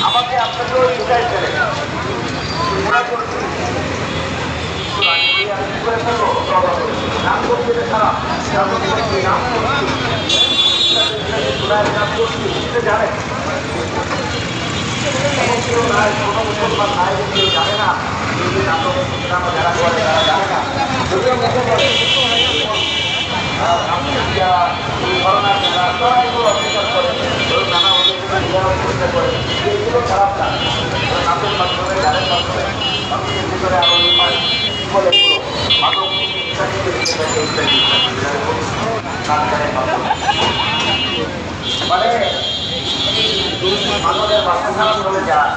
আমাকে আপনাকেও এটাই চলে নাম করছে খারাপ নাম করছি জানেন কেউ নাই কোনো মুসলমান নাই কেউ জানে না যারা করে তারা জানে না যদিও মুখে করে করোনার যারা তারা এগুলো অস্বীকার করে নানা চেষ্টা করে এগুলো খারাপ না নামের মাধ্যমে জানের মাধ্যমে মানুষের ভিতরে আরো বলে মানে মানুষের বাসা খারাপ হলে যায়